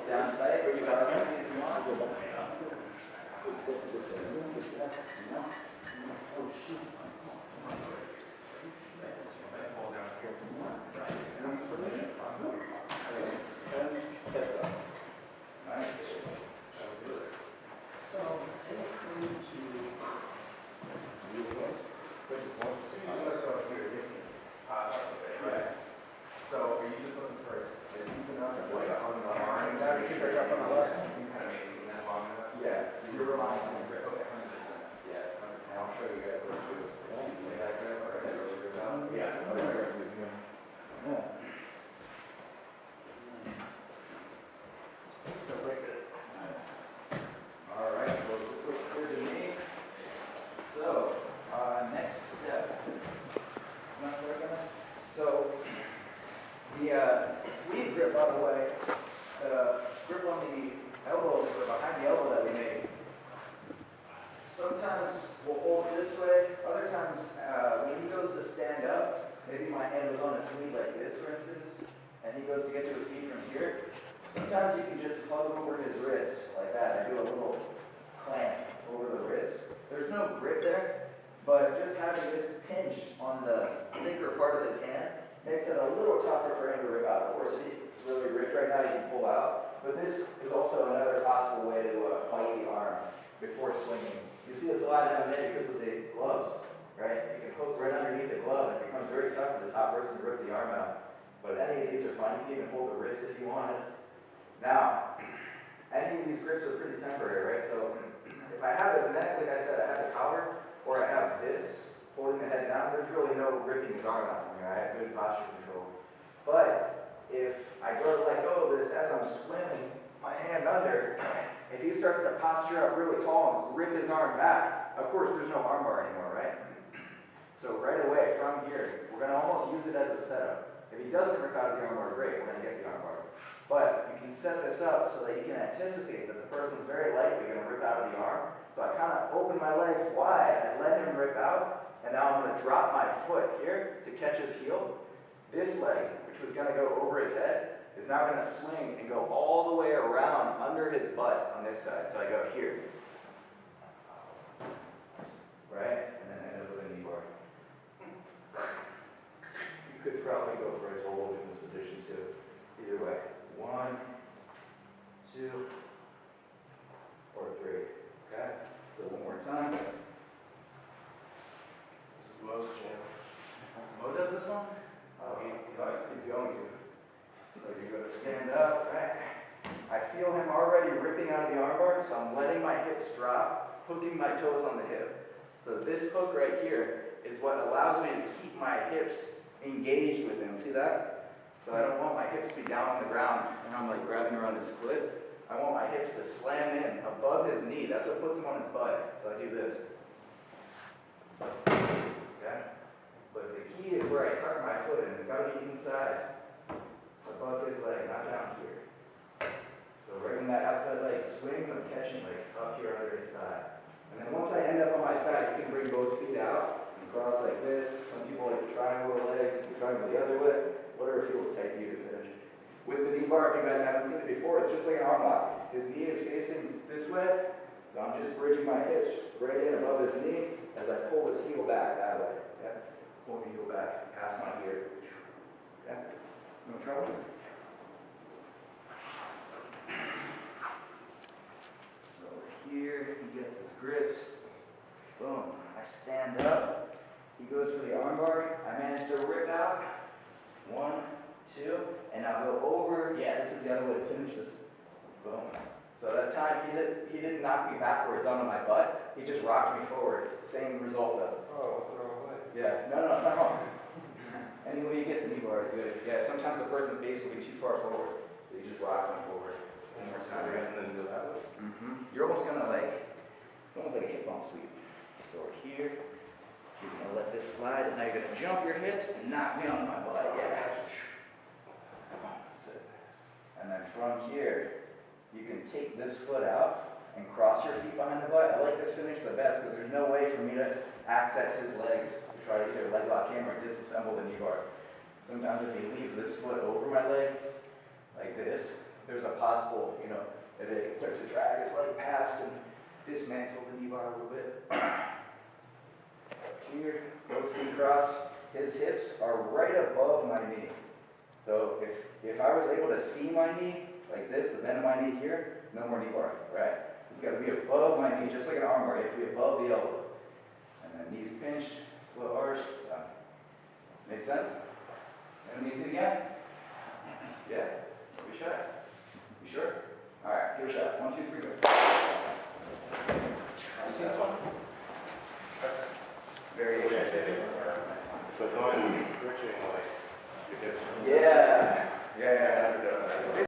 Sound tight, or you got it if you want. Oh, shoot. So are you just looking for yeah, you're relying on the grip. Okay. Yeah, and I'll show you guys what to do. Yeah. So break it. All right, well, this looks good to me. So, next step. So, the sleeve grip, by the way, the grip on the elbow or behind the elbow that we made. Sometimes we'll hold it this way. Other times, when he goes to stand up, maybe my hand was on his sleeve like this, for instance, and he goes to get to his feet from here. Sometimes you can just hug over his wrist like that. I do a little clamp over the wrist. There's no grip there, but just having this pinch on the thicker part of his hand makes it a little tougher for him to rip out. Of course, if he's really ripped right now, you can pull out. But this is also another possible way to bite the arm before swinging. You see this a lot down there because of the gloves, right? You can hook right underneath the glove and it becomes very tough for the top person to rip the arm out. But any of these are fine. You can even hold the wrist if you want it. Now, any of these grips are pretty temporary, right? So if I have this neck, like I said, I have the collar, or I have this, holding the head down, there's really no ripping his arm out from here. I have good posture control. But if I go to let go of this as I'm swimming, my hand under, if he starts to posture up really tall and rip his arm back, of course there's no arm bar anymore, right? So right away from here, we're going to almost use it as a setup. If he doesn't rip out of the arm bar, great, we're going to get the arm bar. But you can set this up so that you can anticipate that the person's very likely going to rip out of the arm. So I kind of open my legs wide and let him rip out. And now I'm going to drop my foot here to catch his heel. This leg, which was going to go over his head, is now going to swing and go all the way around under his butt on this side. So I go here. Right? And then end up with a knee bar. You could probably go for a toe in this position too. Either way. 1, 2, or 3. Okay? So one more time. This is Mo's channel. Mo does this one? Oh, he's going to. So you're going to stand up, right? I feel him already ripping out of the armbar, so I'm letting my hips drop, hooking my toes on the hip. So this hook right here is what allows me to keep my hips engaged with him. See that? So I don't want my hips to be down on the ground and I'm like grabbing around his foot. I want my hips to slam in above his knee. That's what puts him on his butt. So I do this. Okay? But the key is where I tuck my foot in. It's got to be inside. Above his leg, not down here. So right when that outside leg swings, I'm catching like up here under his thigh. And then once I end up on my side, you can bring both feet out and cross like this. Some people like to triangle the legs. You can triangle the other way. Whatever feels tight to you to finish. With the knee bar, if you guys haven't seen it before, it's just like an arm lock. His knee is facing this way, so I'm just bridging my hips right in above his knee as I pull his heel back that way. Okay? Pull the heel back past my ear. Okay? No trouble? Over here, he gets his grips. Boom. I stand up. He goes for the arm bar. I manage to rip out. 1, 2, and I'll go over. Yeah, this is the other way to finish this. Boom. So that time he didn't knock me backwards onto my butt. He just rocked me forward. Same result though. Oh, the wrong way. Yeah. No. Any way you get the knee bar is good. Yeah. Sometimes the person's base will be too far forward, so you just rock them forward. One more time, and then do that way. You're almost gonna it's almost like a hip bump sweep. So we're here. You're going to let this slide, and now you're going to jump your hips and knock me on my butt. Yeah. And then from here, you can take this foot out and cross your feet behind the butt. I like this finish the best because there's no way for me to access his legs to try to either leg lock him or disassemble the knee bar. Sometimes if he leaves this foot over my leg, like this, there's a possible, you know, if it starts to drag his leg past and dismantle the knee bar a little bit. Here, both feet crossed, his hips are right above my knee. So if I was able to see my knee, like this, the bend of my knee here, no more knee bar, right? It's got to be above my knee, just like an arm bar, you have to be above the elbow. And then knees pinched, slow arch, done. Make sense? And knees again? Yeah? Don't be shy. You sure? Alright, let's give it a shot. 1, 2, 3, go. You see this one? Variation. So going, switching like, you get. Yeah. Yeah.